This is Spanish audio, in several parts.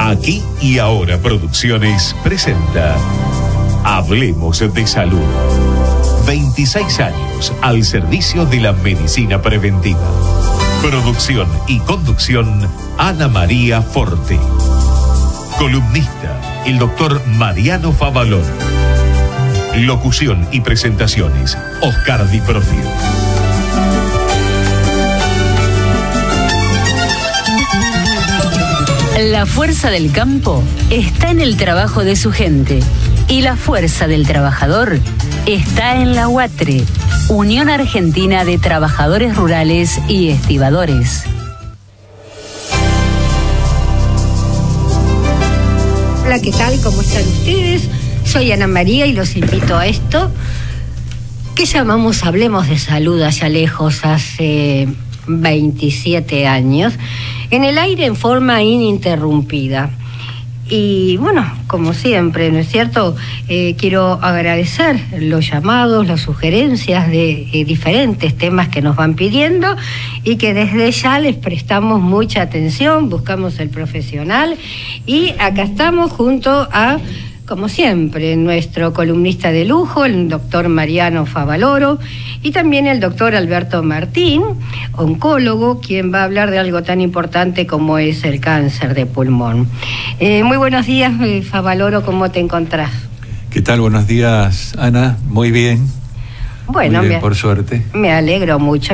Aquí y Ahora Producciones presenta Hablemos de Salud. 26 años al servicio de la medicina preventiva. Producción y conducción, Ana María Forte. Columnista, el doctor Mariano Favaloro. Locución y presentaciones, Oscar Di Profio. La fuerza del campo está en el trabajo de su gente y la fuerza del trabajador está en la UATRE, Unión Argentina de Trabajadores Rurales y Estibadores. Hola, ¿qué tal? ¿Cómo están ustedes? Soy Ana María y los invito a esto que llamamos Hablemos de Salud allá lejos, hace 27 años, en el aire en forma ininterrumpida. Y bueno, como siempre, ¿no es cierto? Quiero agradecer los llamados, las sugerencias de diferentes temas que nos van pidiendo y que desde ya les prestamos mucha atención, buscamos el profesional y acá estamos junto a, como siempre, nuestro columnista de lujo, el doctor Mariano Favaloro, y también el doctor Alberto Martín, oncólogo, quien va a hablar de algo tan importante como es el cáncer de pulmón. Muy buenos días, Favaloro, ¿cómo te encontrás? ¿Qué tal? Buenos días, Ana. Muy bien. Bueno, muy bien, por suerte. Me alegro mucho.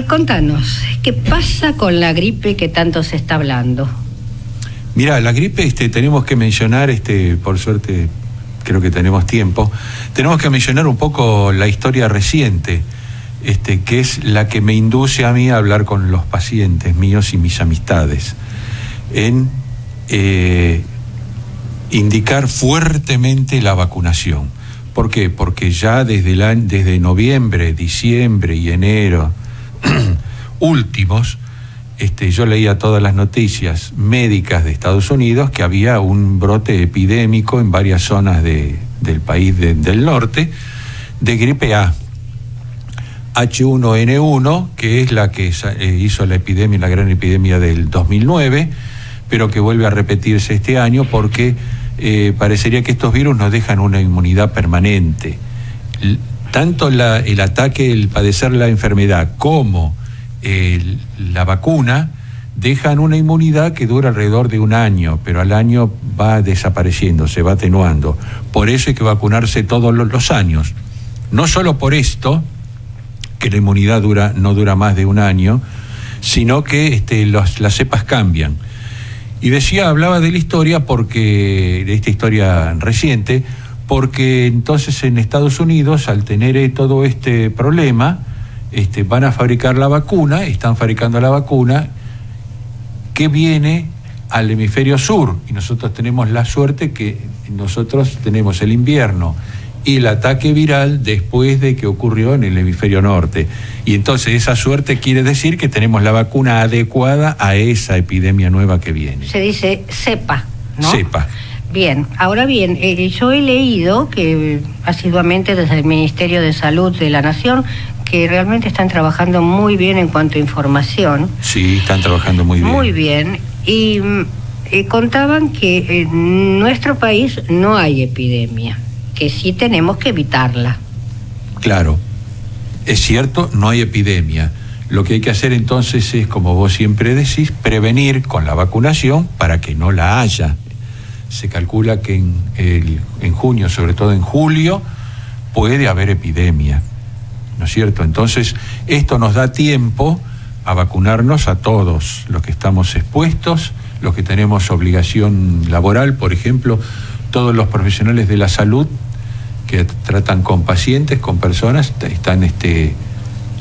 Contanos, ¿qué pasa con la gripe que tanto se está hablando? Mira, la gripe tenemos que mencionar, por suerte creo que tenemos tiempo, tenemos que mencionar un poco la historia reciente, que es la que me induce a mí a hablar con los pacientes míos y mis amistades, en indicar fuertemente la vacunación. ¿Por qué? Porque ya desde noviembre, diciembre y enero últimos, yo leía todas las noticias médicas de Estados Unidos que había un brote epidémico en varias zonas del país del norte de gripe A, H1N1, que es la que hizo la gran epidemia del 2009, pero que vuelve a repetirse este año porque parecería que estos virus nos dejan una inmunidad permanente. Tanto el ataque, el padecer la enfermedad, como la vacuna dejan una inmunidad que dura alrededor de un año, pero al año va desapareciendo, se va atenuando. Por eso hay que vacunarse todos los años. No solo por esto, que la inmunidad no dura más de un año, sino que las cepas cambian. Y hablaba de la historia de esta historia reciente, porque entonces en Estados Unidos, al tener todo este problema, van a fabricar la vacuna, están fabricando la vacuna que viene al hemisferio sur, y nosotros tenemos la suerte que nosotros tenemos el invierno y el ataque viral después de que ocurrió en el hemisferio norte, y entonces esa suerte quiere decir que tenemos la vacuna adecuada a esa epidemia nueva que viene. Se dice cepa, ¿no? Cepa. Bien, ahora bien, yo he leído que asiduamente desde el Ministerio de Salud de la Nación que realmente están trabajando muy bien en cuanto a información. Sí, están trabajando muy bien. Muy bien. Y contaban que en nuestro país no hay epidemia, que sí tenemos que evitarla. Claro, es cierto, no hay epidemia. Lo que hay que hacer entonces es, como vos siempre decís, prevenir con la vacunación para que no la haya. Se calcula que en junio, sobre todo en julio, puede haber epidemia, ¿no es cierto? Entonces, esto nos da tiempo a vacunarnos a todos los que estamos expuestos, los que tenemos obligación laboral, por ejemplo, todos los profesionales de la salud que tratan con pacientes, con personas, están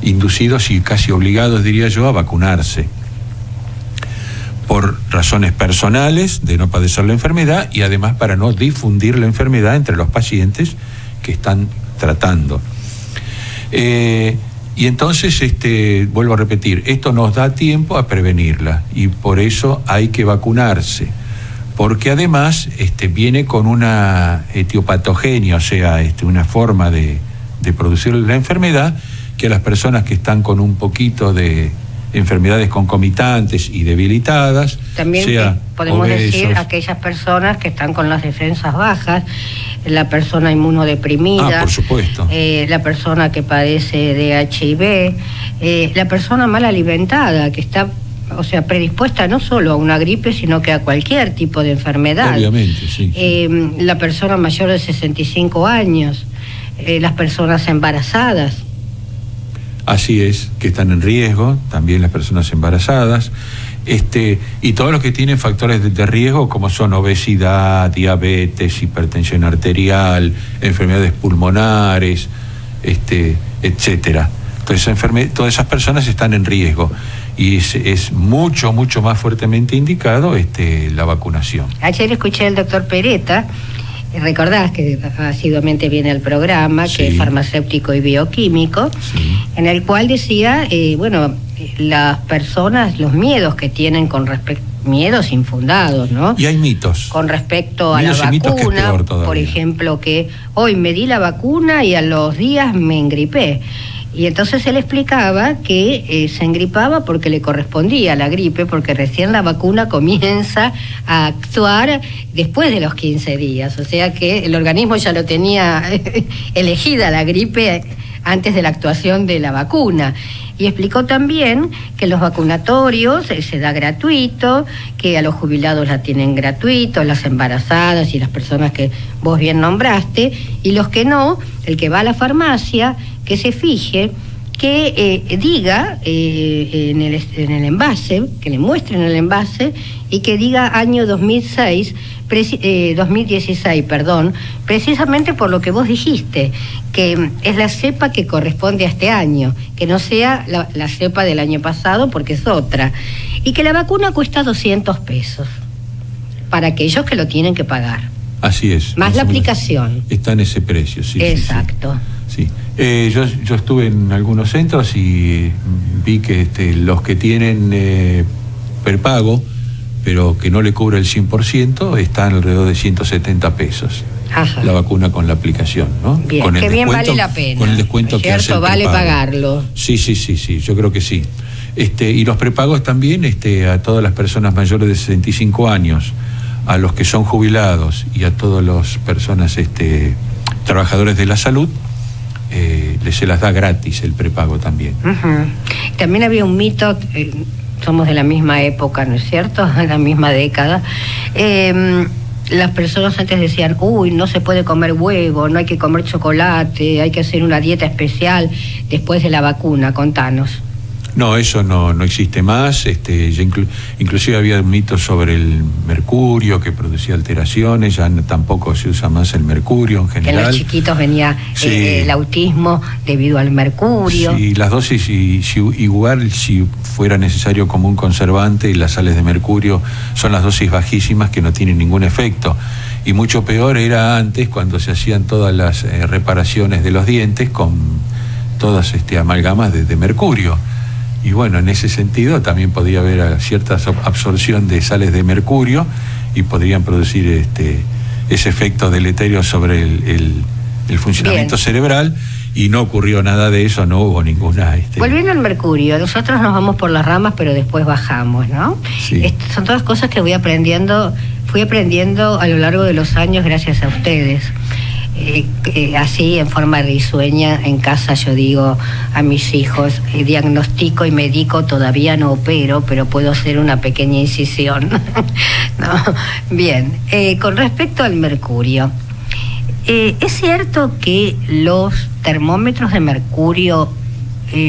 inducidos y casi obligados, diría yo, a vacunarse, por razones personales de no padecer la enfermedad y además para no difundir la enfermedad entre los pacientes que están tratando. Y entonces, vuelvo a repetir, esto nos da tiempo a prevenirla y por eso hay que vacunarse, porque además viene con una etiopatogenia, o sea, una forma de producir la enfermedad que a las personas que están con un poquito de enfermedades concomitantes y debilitadas. También sea podemos obesos, decir aquellas personas que están con las defensas bajas, la persona inmunodeprimida, por supuesto, la persona que padece de HIV, la persona mal alimentada, que está, o sea, predispuesta no solo a una gripe, sino que a cualquier tipo de enfermedad. Obviamente, sí. La persona mayor de 65 años, las personas embarazadas. Así es, que están en riesgo, también las personas embarazadas, y todos los que tienen factores de riesgo, como son obesidad, diabetes, hipertensión arterial, enfermedades pulmonares, etcétera. Todas esas personas están en riesgo y es mucho más fuertemente indicado la vacunación. Ayer escuché al doctor Peretta, recordás que asiduamente viene al programa, Sí. que es farmacéutico y bioquímico, Sí. en el cual decía, las personas, los miedos que tienen con respecto, miedos infundados, ¿no? Y hay mitos. Con respecto a la Mitos y mitos que es vacuna, peor todavía. por ejemplo, que hoy me di la vacuna y a los días me engripé. Y entonces él explicaba que se engripaba porque le correspondía la gripe, porque recién la vacuna comienza a actuar después de los 15 días. O sea que el organismo ya lo tenía elegida la gripe antes de la actuación de la vacuna. Y explicó también que los vacunatorios se da gratuito, que a los jubilados la tienen gratuito, las embarazadas y las personas que vos bien nombraste, y los que no, el que va a la farmacia, que se fije, que diga en el envase, que le muestren el envase, y que diga año 2016, precisamente por lo que vos dijiste, que es la cepa que corresponde a este año, que no sea la cepa del año pasado, porque es otra, y que la vacuna cuesta 200 pesos para aquellos que lo tienen que pagar. Así es. Más la aplicación. Está en ese precio, sí. Exacto. Sí. Yo estuve en algunos centros y vi que los que tienen prepago, pero que no le cubre el 100%, están alrededor de 170 pesos. Ajá. La vacuna con la aplicación, ¿no? Bien, con el que bien descuento, vale la pena. Con el descuento que hace el vale prepago. pagarlo. Sí, yo creo que sí. Y los prepagos también a todas las personas mayores de 65 años, a los que son jubilados y a todas las personas trabajadores de la salud, se las da gratis el prepago también. Uh-huh. También había un mito, somos de la misma época, ¿no es cierto? De la misma década. Las personas antes decían, no se puede comer huevo, no hay que comer chocolate, hay que hacer una dieta especial después de la vacuna. Contanos. No, eso no existe más. Inclusive había mitos sobre el mercurio que producía alteraciones, ya tampoco se usa más el mercurio en general. Que en los chiquitos venía el autismo debido al mercurio. Sí, las dosis, igual si fuera necesario como un conservante, y las sales de mercurio son las dosis bajísimas que no tienen ningún efecto. Y mucho peor era antes, cuando se hacían todas las reparaciones de los dientes con todas amalgamas de mercurio. Y bueno, en ese sentido también podía haber cierta absorción de sales de mercurio y podrían producir ese efecto deleterio sobre el funcionamiento cerebral, y no ocurrió nada de eso, no hubo ninguna... Volviendo al mercurio, nosotros nos vamos por las ramas, pero después bajamos, ¿no? Sí. Son todas cosas que fui aprendiendo a lo largo de los años gracias a ustedes. Así en forma risueña en casa yo digo a mis hijos, diagnostico y medico, todavía no opero, pero puedo hacer una pequeña incisión. ¿No? Bien, con respecto al mercurio, ¿es cierto que los termómetros de mercurio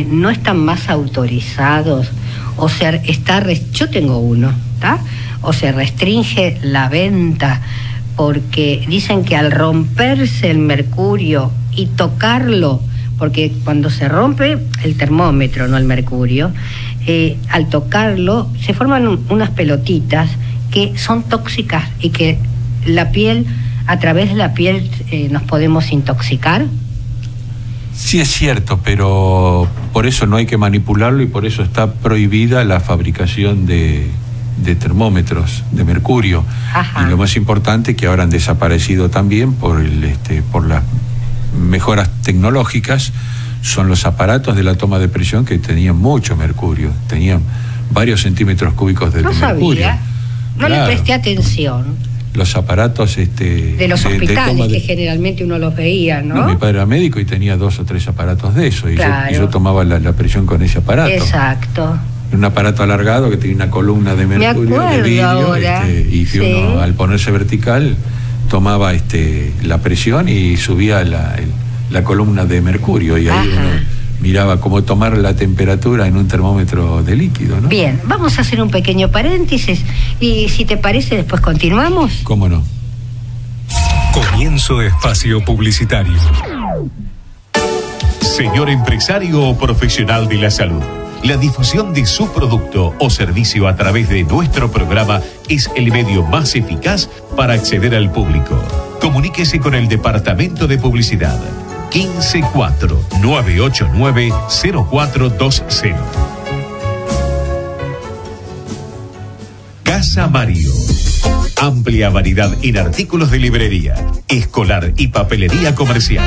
no están más autorizados? O sea, yo tengo uno, ¿está? O se restringe la venta porque dicen que al romperse el mercurio y tocarlo, porque cuando se rompe el termómetro, no el mercurio, al tocarlo se forman unas pelotitas que son tóxicas y que a través de la piel nos podemos intoxicar. Sí, es cierto, pero por eso no hay que manipularlo y por eso está prohibida la fabricación de termómetros de mercurio. Ajá. Y lo más importante, que ahora han desaparecido también por las mejoras tecnológicas, son los aparatos de la toma de presión que tenían mucho mercurio, tenían varios centímetros cúbicos de mercurio. No le presté atención. Los aparatos de los hospitales, que generalmente uno los veía, ¿no? Mi padre era médico y tenía 2 o 3 aparatos de eso, y yo tomaba la presión con ese aparato. Exacto. Un aparato alargado que tenía una columna de mercurio de vidrio, ahora. Y que uno, al ponerse vertical, tomaba la presión y subía la columna de mercurio, y ahí uno miraba cómo tomar la temperatura en un termómetro de líquido, ¿no? Bien, vamos a hacer un pequeño paréntesis y, si te parece, después continuamos. ¿Cómo no? Comienzo espacio publicitario. Señor empresario o profesional de la salud, la difusión de su producto o servicio a través de nuestro programa es el medio más eficaz para acceder al público. Comuníquese con el Departamento de Publicidad 154-989-0420. Casa Mario. Amplia variedad en artículos de librería, escolar y papelería comercial.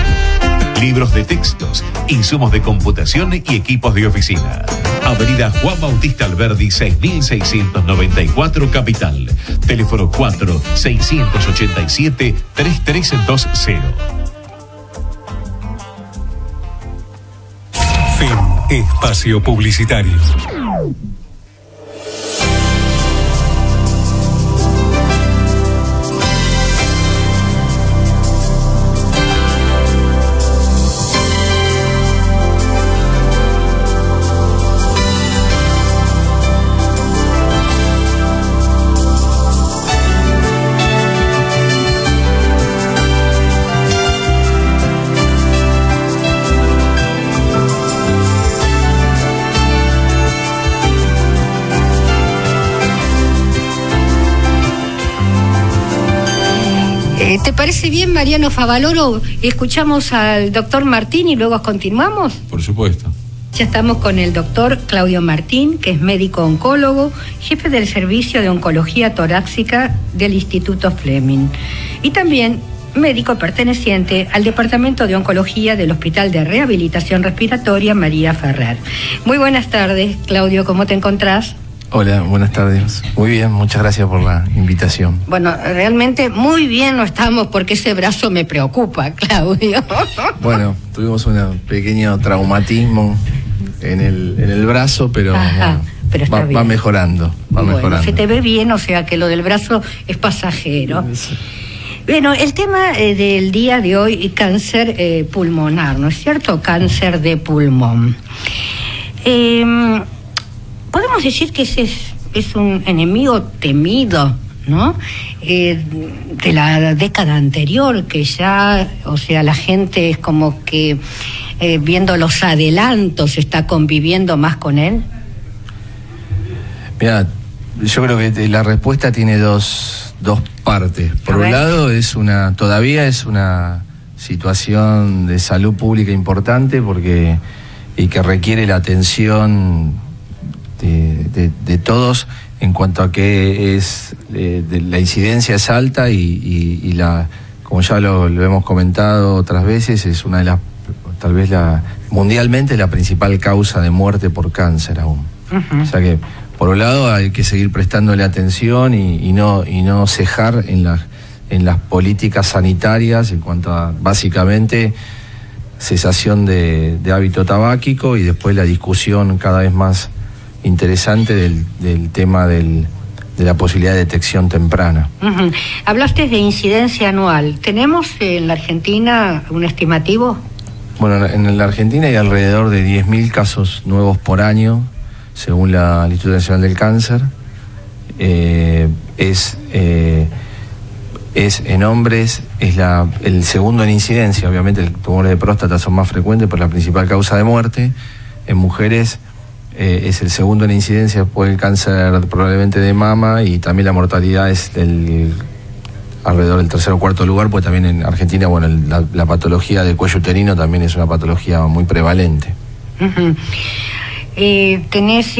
Libros de textos, insumos de computación y equipos de oficina. Avenida Juan Bautista Alberdi, 6694, Capital. Teléfono 4-687-3320. Fin espacio publicitario. ¿Te parece bien, Mariano Favaloro? Escuchamos al doctor Martín y luego continuamos. Por supuesto. Ya estamos con el doctor Claudio Martín, que es médico oncólogo, jefe del servicio de oncología torácica del Instituto Fleming, y también médico perteneciente al Departamento de Oncología del Hospital de Rehabilitación Respiratoria María Ferrer. Muy buenas tardes, Claudio, ¿cómo te encontrás? Hola, buenas tardes. Muy bien, muchas gracias por la invitación. Bueno, realmente muy bien no estamos, porque ese brazo me preocupa, Claudio. Bueno, tuvimos un pequeño traumatismo en el brazo, pero, bueno, pero está bien. Va mejorando, mejorando. Se te ve bien, o sea que lo del brazo es pasajero. Sí. Bueno, el tema del día de hoy, cáncer pulmonar, ¿no es cierto? Cáncer de pulmón. Podemos decir que ese es un enemigo temido, ¿no? De la década anterior, que ya, o sea, la gente es como que viendo los adelantos está conviviendo más con él. Mira, yo creo que la respuesta tiene dos partes. Por un lado, todavía es una situación de salud pública importante y que requiere la atención de todos, en cuanto a que la incidencia es alta y como ya lo hemos comentado otras veces, es una de las, tal vez mundialmente, la principal causa de muerte por cáncer aún. Uh-huh. O sea que, por un lado, hay que seguir prestándole atención y no cejar en las políticas sanitarias en cuanto a, básicamente, cesación de hábito tabáquico, y después la discusión cada vez más interesante del tema de la posibilidad de detección temprana. Uh-huh. Hablaste de incidencia anual. ¿Tenemos en la Argentina un estimativo? Bueno, en la Argentina hay alrededor de 10.000 casos nuevos por año, según el Instituto Nacional del Cáncer. Es en hombres, es el segundo en incidencia. Obviamente el tumor de próstata son más frecuentes, pero la principal causa de muerte. En mujeres es el segundo en incidencia después del cáncer probablemente de mama, y también la mortalidad es alrededor del tercer o cuarto lugar, porque también en Argentina, bueno, la patología del cuello uterino también es una patología muy prevalente. Uh-huh. ¿Tenés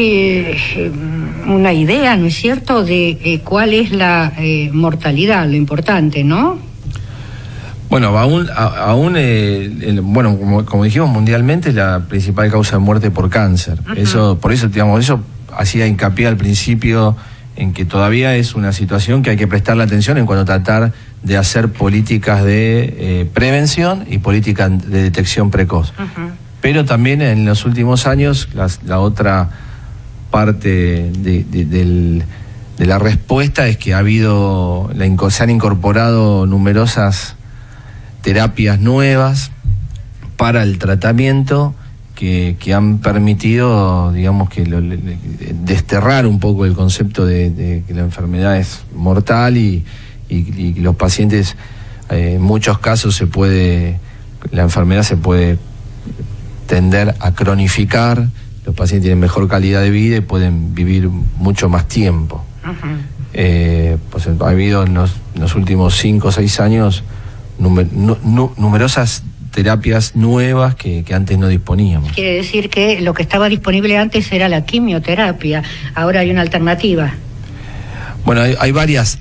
una idea, no es cierto, de cuál es la mortalidad, lo importante, no? Bueno, como dijimos, mundialmente es la principal causa de muerte por cáncer. Por eso, digamos, eso hacía hincapié al principio en que todavía es una situación que hay que prestarle atención en cuanto a tratar de hacer políticas de prevención y políticas de detección precoz. Pero también en los últimos años, la otra parte de la respuesta es que se han incorporado numerosas terapias nuevas para el tratamiento que han permitido, digamos, que desterrar un poco el concepto de que la enfermedad es mortal y los pacientes, en muchos casos la enfermedad se puede tender a cronificar, los pacientes tienen mejor calidad de vida y pueden vivir mucho más tiempo. Pues ha habido en los últimos 5 o 6 años numerosas terapias nuevas que antes no disponíamos. Quiere decir que lo que estaba disponible antes era la quimioterapia, ahora hay una alternativa. Bueno, hay varias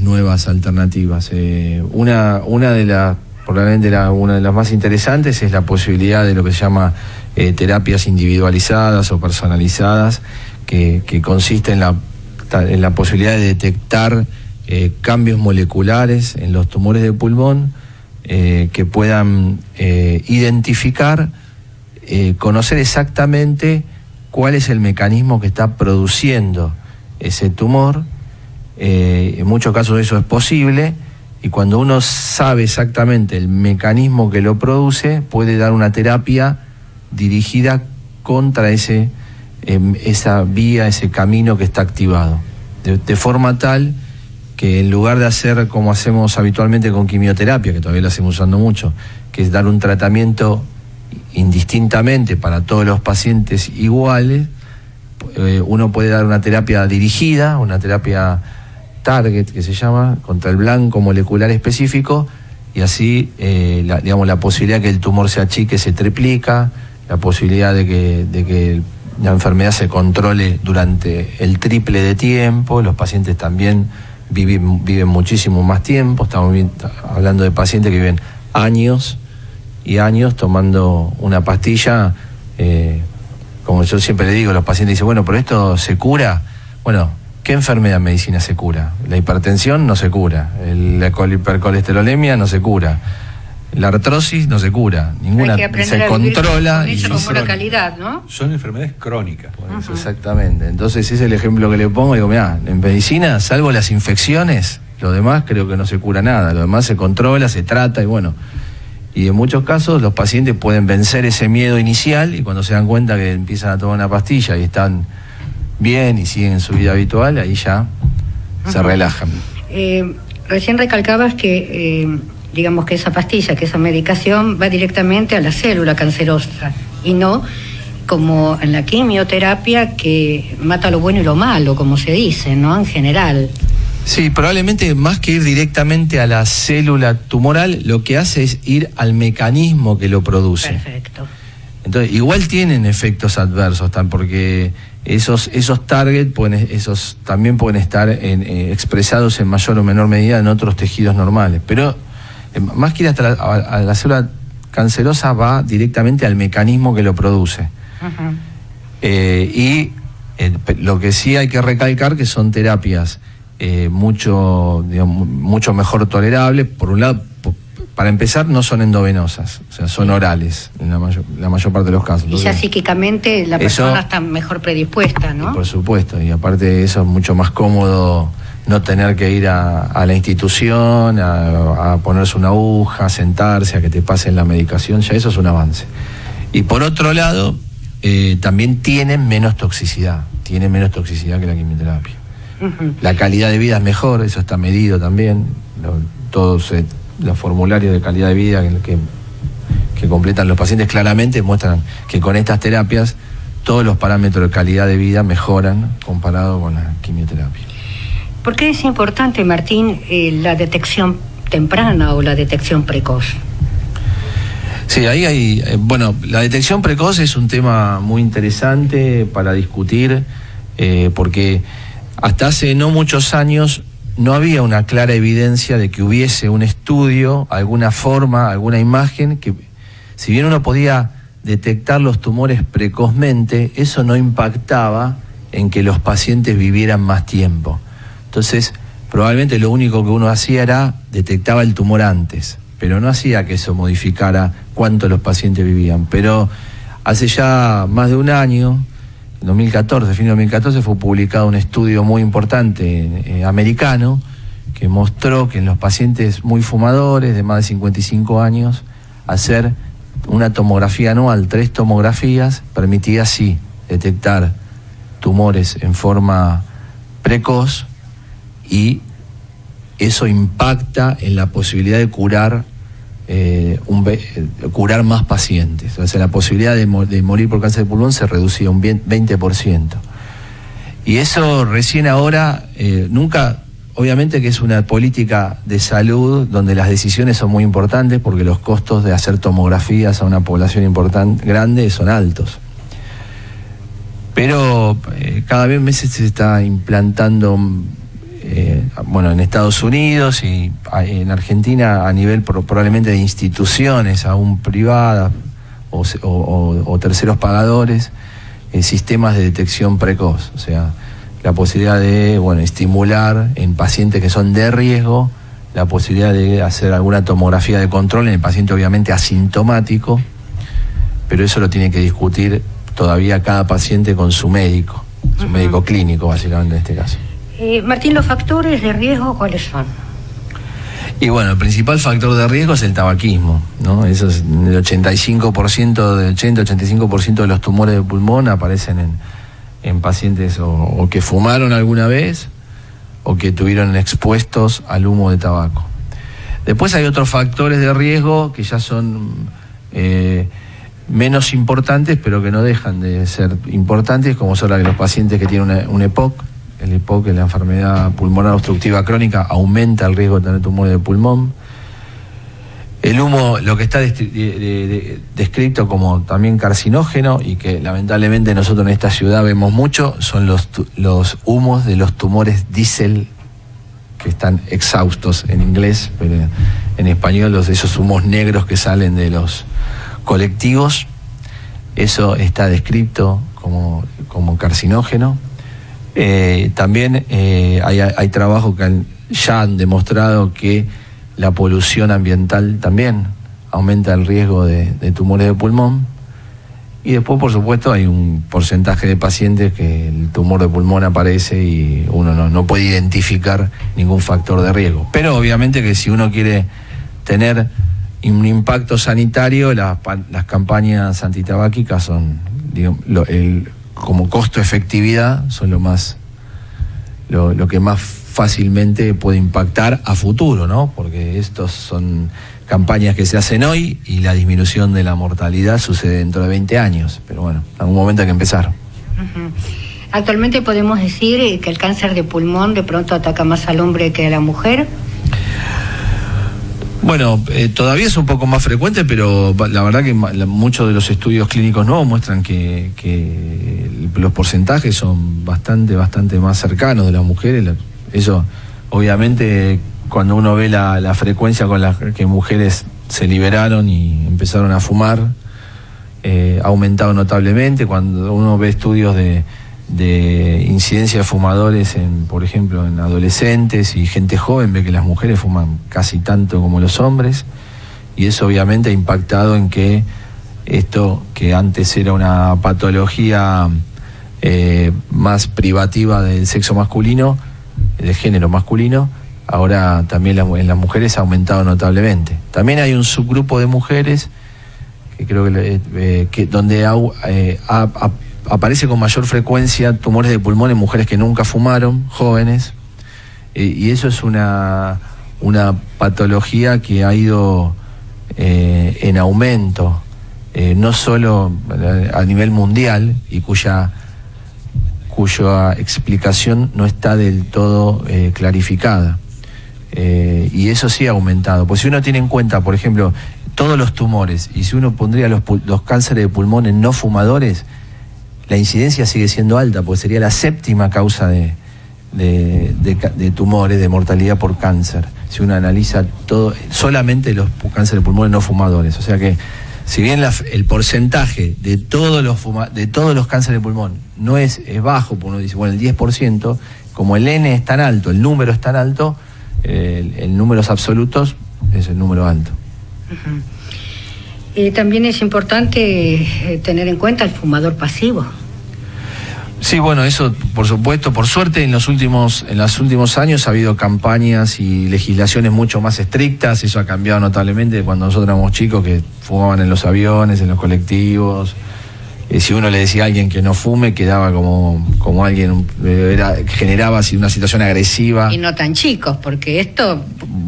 nuevas alternativas. Probablemente una de las más interesantes es la posibilidad de lo que se llama terapias individualizadas o personalizadas, que consiste en la posibilidad de detectar cambios moleculares en los tumores de pulmón, que puedan identificar, conocer exactamente cuál es el mecanismo que está produciendo ese tumor. En muchos casos eso es posible, y cuando uno sabe exactamente el mecanismo que lo produce, puede dar una terapia dirigida contra esa vía, ese camino que está activado, de forma tal que en lugar de hacer como hacemos habitualmente con quimioterapia, que todavía lo hacemos usando mucho, que es dar un tratamiento indistintamente para todos los pacientes iguales, uno puede dar una terapia dirigida, una terapia target que se llama, contra el blanco molecular específico, y así la posibilidad de que el tumor se achique se triplica, la posibilidad de que la enfermedad se controle durante el triple de tiempo. Los pacientes también viven muchísimo más tiempo. Estamos hablando de pacientes que viven años y años tomando una pastilla. Como yo siempre le digo, los pacientes dicen, bueno, pero esto se cura. Bueno, ¿qué enfermedad en medicina se cura? La hipertensión no se cura, la hipercolesterolemia no se cura, la artrosis no se cura, ninguna se controla y con buena calidad, ¿no? Son enfermedades crónicas. Eso, exactamente. Entonces ese es el ejemplo que le pongo. Digo, mirá, en medicina, salvo las infecciones, lo demás creo que no se cura nada, lo demás se controla, se trata, y en muchos casos los pacientes pueden vencer ese miedo inicial, y cuando se dan cuenta que empiezan a tomar una pastilla y están bien y siguen su vida habitual, ahí ya se relajan. Recién recalcabas que digamos que esa pastilla, que esa medicación va directamente a la célula cancerosa y no como en la quimioterapia, que mata lo bueno y lo malo, como se dice, ¿no? En general. Sí, probablemente más que ir directamente a la célula tumoral, lo que hace es ir al mecanismo que lo produce. Perfecto. Entonces, igual tienen efectos adversos, porque esos target también pueden estar expresados en mayor o menor medida en otros tejidos normales, pero más que ir hasta a la célula cancerosa, va directamente al mecanismo que lo produce. Lo que sí hay que recalcar que son terapias mucho mejor tolerables. Por un lado, para empezar, no son endovenosas, o sea, son orales en la mayor parte de los casos. Entonces, y ya psíquicamente la persona está mejor predispuesta, ¿no? Por supuesto, y aparte de eso es mucho más cómodo no tener que ir a la institución, a ponerse una aguja, a sentarse, a que te pasen la medicación. Ya eso es un avance. Y por otro lado, también tienen menos toxicidad que la quimioterapia. La calidad de vida es mejor, eso está medido también. Todos los formularios de calidad de vida que completan los pacientes claramente muestran que con estas terapias todos los parámetros de calidad de vida mejoran comparado con la quimioterapia. ¿Por qué es importante, Martín, la detección temprana o la detección precoz? Sí, ahí hay... la detección precoz es un tema muy interesante para discutir, porque hasta hace no muchos años no había una clara evidencia de que hubiese un estudio, alguna forma, alguna imagen, que si bien uno podía detectar los tumores precozmente, eso no impactaba en que los pacientes vivieran más tiempo. Entonces, probablemente lo único que uno hacía era detectaba el tumor antes, pero no hacía que eso modificara cuánto los pacientes vivían. Pero hace ya más de un año, en 2014, fin de 2014, fue publicado un estudio muy importante americano que mostró que en los pacientes muy fumadores de más de 55 años, hacer una tomografía anual, 3 tomografías, permitía así detectar tumores en forma precoz, y eso impacta en la posibilidad de curar curar más pacientes. O sea, la posibilidad de morir por cáncer de pulmón se reducía un 20%. Y eso recién ahora, nunca, obviamente que es una política de salud donde las decisiones son muy importantes, porque los costos de hacer tomografías a una población grande son altos. Pero cada vez más se está implantando, en Estados Unidos y en Argentina, a nivel probablemente de instituciones aún privadas o terceros pagadores, sistemas de detección precoz. O sea, la posibilidad de estimular en pacientes que son de riesgo la posibilidad de hacer alguna tomografía de control en el paciente obviamente asintomático, pero eso lo tiene que discutir todavía cada paciente con su médico clínico, básicamente en este caso. Martín, ¿los factores de riesgo cuáles son? Y el principal factor de riesgo es el tabaquismo, ¿no? Eso es el 80-85% de los tumores de pulmón aparecen en pacientes o que fumaron alguna vez o que estuvieron expuestos al humo de tabaco. Después hay otros factores de riesgo que ya son menos importantes, pero que no dejan de ser importantes, como son los pacientes que tienen un EPOC. El EPOC, la enfermedad pulmonar obstructiva crónica, aumenta el riesgo de tener tumores de pulmón. El humo, lo que está descrito como también carcinógeno, y que lamentablemente nosotros en esta ciudad vemos mucho, son los humos de los tumores diésel, que están exhaustos en inglés, pero en español esos humos negros que salen de los colectivos. Eso está descrito como carcinógeno. También hay trabajos que ya han demostrado que la polución ambiental también aumenta el riesgo de tumores de pulmón. Y después, por supuesto, hay un porcentaje de pacientes que el tumor de pulmón aparece y uno no puede identificar ningún factor de riesgo. Pero obviamente que si uno quiere tener un impacto sanitario, las campañas antitabáquicas son, como costo-efectividad, son lo que más fácilmente puede impactar a futuro, ¿no? Porque estos son campañas que se hacen hoy y la disminución de la mortalidad sucede dentro de 20 años. Pero en algún momento hay que empezar. Uh-huh. Actualmente podemos decir que el cáncer de pulmón de pronto ataca más al hombre que a la mujer. Todavía es un poco más frecuente, pero la verdad que muchos de los estudios clínicos nuevos muestran que los porcentajes son bastante más cercanos de las mujeres. Eso, obviamente, cuando uno ve la frecuencia con la que mujeres se liberaron y empezaron a fumar, ha aumentado notablemente. Cuando uno ve estudios de incidencia de fumadores, por ejemplo, en adolescentes y gente joven, ve que las mujeres fuman casi tanto como los hombres, y eso obviamente ha impactado en que esto, que antes era una patología más privativa del sexo masculino, del género masculino, ahora también en las mujeres ha aumentado notablemente. También hay un subgrupo de mujeres que creo que donde aparece con mayor frecuencia tumores de pulmón en mujeres que nunca fumaron, jóvenes, y eso es una patología que ha ido en aumento, no solo a nivel mundial, y cuya explicación no está del todo clarificada. Y eso sí ha aumentado. Pues si uno tiene en cuenta, por ejemplo, todos los tumores, y si uno pondría los cánceres de pulmón en no fumadores, la incidencia sigue siendo alta, pues sería la 7ª causa de de tumores, de mortalidad por cáncer. Si uno analiza todo, solamente los cánceres de pulmón no fumadores. O sea que, si bien el porcentaje de todos los cánceres de pulmón no es bajo, porque uno dice, bueno, el 10%, como el N es tan alto, el número es tan alto, en números absolutos es el número alto. También es importante tener en cuenta el fumador pasivo. Sí, bueno, eso por supuesto, por suerte en los últimos años ha habido campañas y legislaciones mucho más estrictas. Eso ha cambiado notablemente cuando nosotros éramos chicos, que fumaban en los aviones, en los colectivos. Si uno le decía a alguien que no fume, quedaba como alguien, generaba así una situación agresiva. Y no tan chicos, porque esto,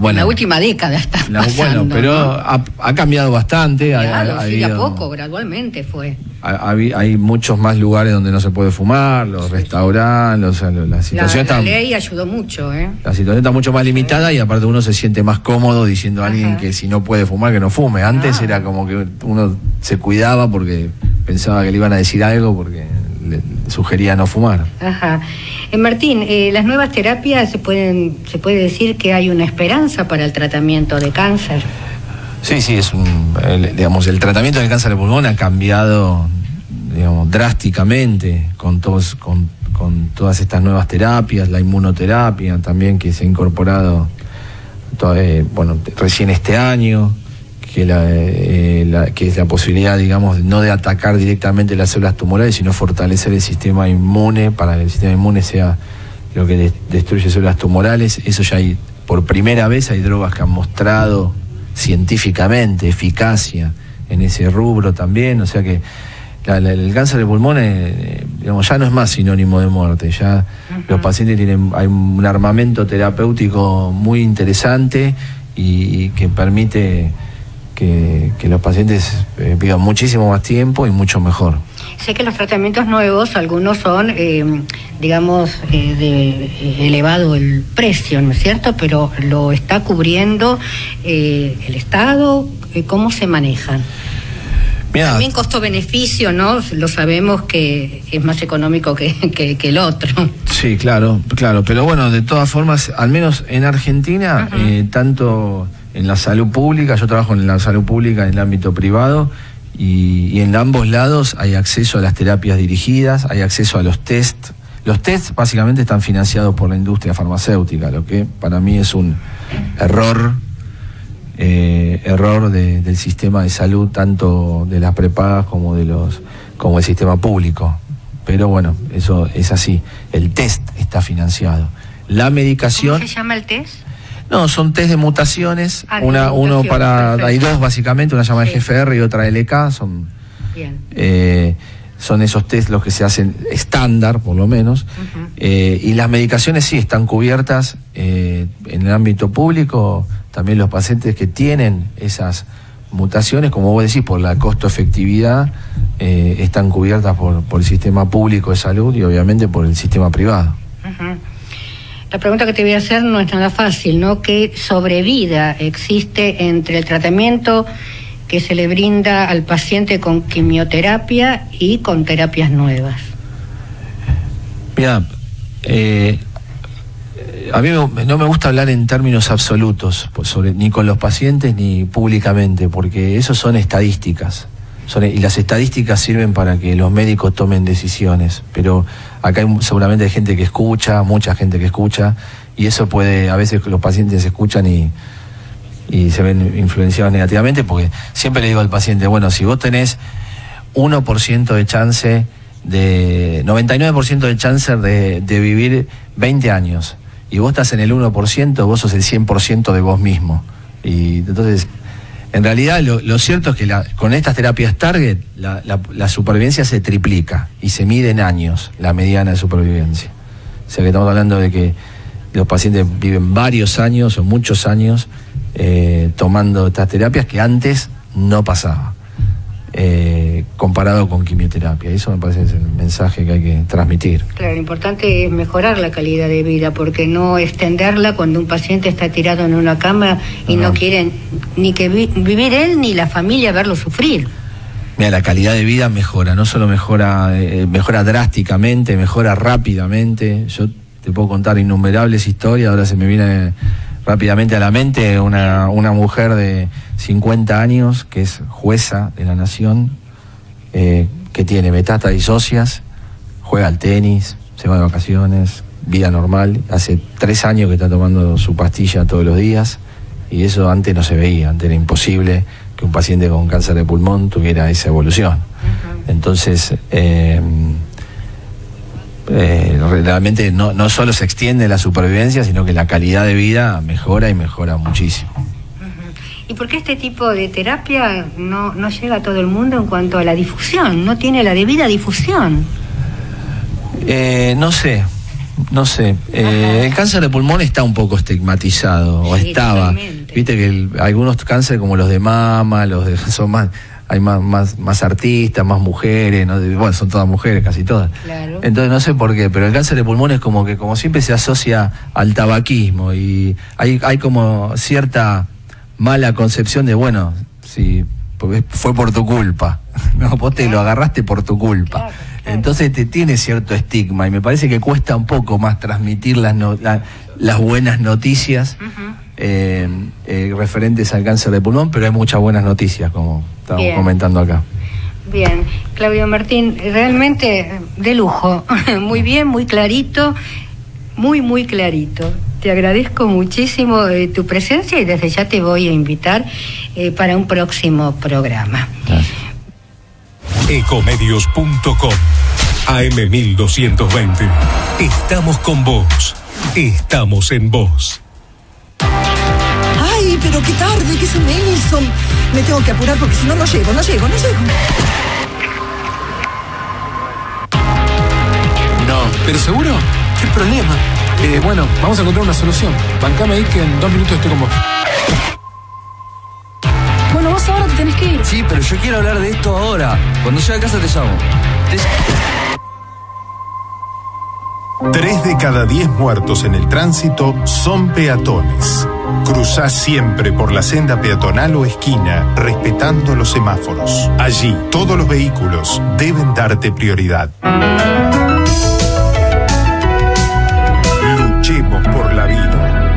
en la última década está pasando. Bueno, pero ¿no? ha cambiado bastante. Claro, sí, de a poco, gradualmente fue. Hay muchos más lugares donde no se puede fumar, los restaurantes, la situación la ley ayudó mucho, La situación está mucho más limitada y aparte uno se siente más cómodo diciendo a alguien que si no puede fumar, que no fume. Antes era como que uno se cuidaba porque pensaba que le iban a decir algo porque le sugería no fumar. Martín, las nuevas terapias se puede decir que hay una esperanza para el tratamiento de cáncer. Sí, el tratamiento del cáncer de pulmón ha cambiado, drásticamente con todas estas nuevas terapias, la inmunoterapia también que se ha incorporado, recién este año, que es la posibilidad, no de atacar directamente las células tumorales, sino fortalecer el sistema inmune para que el sistema inmune sea lo que destruye células tumorales. Eso ya por primera vez hay drogas que han mostrado científicamente eficacia en ese rubro también. O sea que el cáncer de pulmón ya no es más sinónimo de muerte. Ya los pacientes hay un armamento terapéutico muy interesante y que permite que los pacientes vivan muchísimo más tiempo y mucho mejor. Sé que los tratamientos nuevos, algunos son, de elevado el precio, ¿no es cierto? Pero lo está cubriendo el Estado. ¿Cómo se manejan? Mirá, también costo-beneficio, ¿no? Lo sabemos que es más económico que el otro. Sí, claro, pero bueno, de todas formas, al menos en Argentina, tanto en la salud pública, yo trabajo en la salud pública en el ámbito privado, y en ambos lados hay acceso a las terapias dirigidas, hay acceso a los test. Los test básicamente están financiados por la industria farmacéutica, lo que para mí es un error del sistema de salud, tanto de las prepagas como el sistema público. Pero bueno, eso es así. El test está financiado. La medicación. ¿Cómo se llama el test? No, son test de mutaciones. Uno para. Perfecto. Hay dos básicamente, una llama GFR y otra LK. Son esos test los que se hacen estándar, por lo menos. Y las medicaciones sí están cubiertas en el ámbito público. También los pacientes que tienen esas mutaciones, como vos decís, por la costo-efectividad, están cubiertas por el sistema público de salud y obviamente por el sistema privado. La pregunta que te voy a hacer no es nada fácil, ¿no? ¿Qué sobrevida existe entre el tratamiento que se le brinda al paciente con quimioterapia y con terapias nuevas? Mira, a mí no me gusta hablar en términos absolutos, ni con los pacientes ni públicamente, porque eso son estadísticas. Y las estadísticas sirven para que los médicos tomen decisiones, pero acá seguramente hay gente que escucha, mucha gente que escucha, y eso a veces los pacientes escuchan y se ven influenciados negativamente, porque siempre le digo al paciente, bueno, si vos tenés 1% de chance, 99% de chance de vivir 20 años, y vos estás en el 1%, vos sos el 100% de vos mismo. Y entonces, en realidad, lo cierto es que con estas terapias target, la supervivencia se triplica y se mide en años la mediana de supervivencia. O sea que estamos hablando de que los pacientes viven varios años o muchos años tomando estas terapias que antes no pasaba, comparado con quimioterapia. Eso me parece es el mensaje que hay que transmitir. Claro, lo importante es mejorar la calidad de vida, porque no extenderla cuando un paciente está tirado en una cama y no quieren ni que vivir él ni la familia verlo sufrir. Mira, la calidad de vida mejora, no solo mejora drásticamente, mejora rápidamente. Yo te puedo contar innumerables historias. Ahora se me viene rápidamente a la mente una mujer de 50 años que es jueza de la Nación, que tiene metástasis óseas, juega al tenis, se va de vacaciones, vida normal. Hace 3 años que está tomando su pastilla todos los días, y eso antes no se veía. Antes era imposible que un paciente con cáncer de pulmón tuviera esa evolución. Entonces, realmente no solo se extiende la supervivencia, sino que la calidad de vida mejora y mejora muchísimo. ¿Y por qué este tipo de terapia no llega a todo el mundo en cuanto a la difusión? ¿No tiene la debida difusión? No sé. El cáncer de pulmón está un poco estigmatizado, o estaba. Totalmente. Viste que algunos cánceres como los de mama, son más... Hay más artistas, más mujeres, ¿no? Bueno, son todas mujeres, casi todas. Claro. Entonces no sé por qué, pero el cáncer de pulmón es como que, como siempre, se asocia al tabaquismo, y hay como cierta mala concepción de, bueno, sí, porque fue por tu culpa. No, vos te lo agarraste por tu culpa. Claro. Entonces tiene cierto estigma, y me parece que cuesta un poco más transmitir las buenas noticias referentes al cáncer de pulmón, pero hay muchas buenas noticias, como estábamos comentando acá. Bien, Claudio Martín, realmente de lujo, muy bien, muy clarito, muy clarito. Te agradezco muchísimo tu presencia, y desde ya te voy a invitar para un próximo programa. Gracias. Ecomedios.com AM1220. Estamos con vos. Estamos en vos. Ay, pero qué tarde, ¿qué se me hizo? Me tengo que apurar porque si no, no llego. No. ¿Pero seguro? ¿Qué problema? Bueno, vamos a encontrar una solución. Bancame ahí que en 2 minutos estoy con vos. Bueno, vos ahora te tenés que ir. Sí, pero yo quiero hablar de esto ahora. Cuando llegue a casa te llamo. 3 de cada 10 muertos en el tránsito son peatones. Cruzá siempre por la senda peatonal o esquina, respetando los semáforos. Allí, todos los vehículos deben darte prioridad. Luchemos por la vida.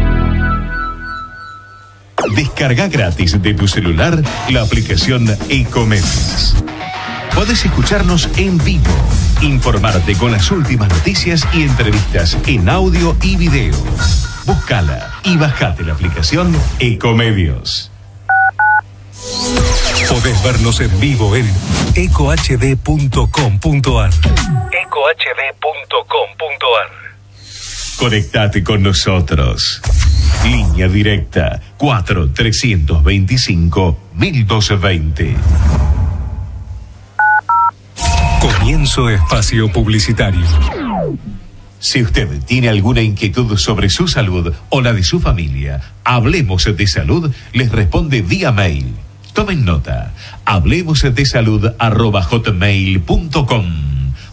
Descarga gratis de tu celular la aplicación Ecomedios. Podés escucharnos en vivo, informarte con las últimas noticias y entrevistas en audio y video. Búscala y bajate la aplicación Ecomedios. Podés vernos en vivo en ecohd.com.ar. ecohd.com.ar. Conectate con nosotros. Línea directa 4-325-1220. Comienzo espacio publicitario. Si usted tiene alguna inquietud sobre su salud o la de su familia, Hablemos de Salud les responde vía mail. Tomen nota: hablemosdesalud@hotmail.com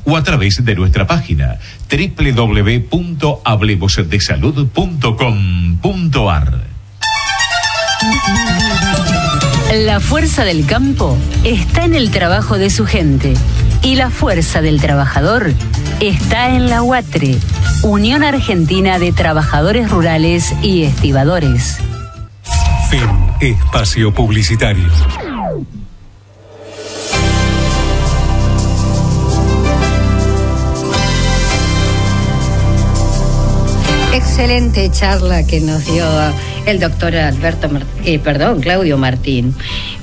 o a través de nuestra página www.hablemosdesalud.com.ar. La fuerza del campo está en el trabajo de su gente, y la fuerza del trabajador está en la UATRE, Unión Argentina de Trabajadores Rurales y Estibadores. Fin espacio publicitario. Excelente charla que nos dio el doctor Claudio Martín.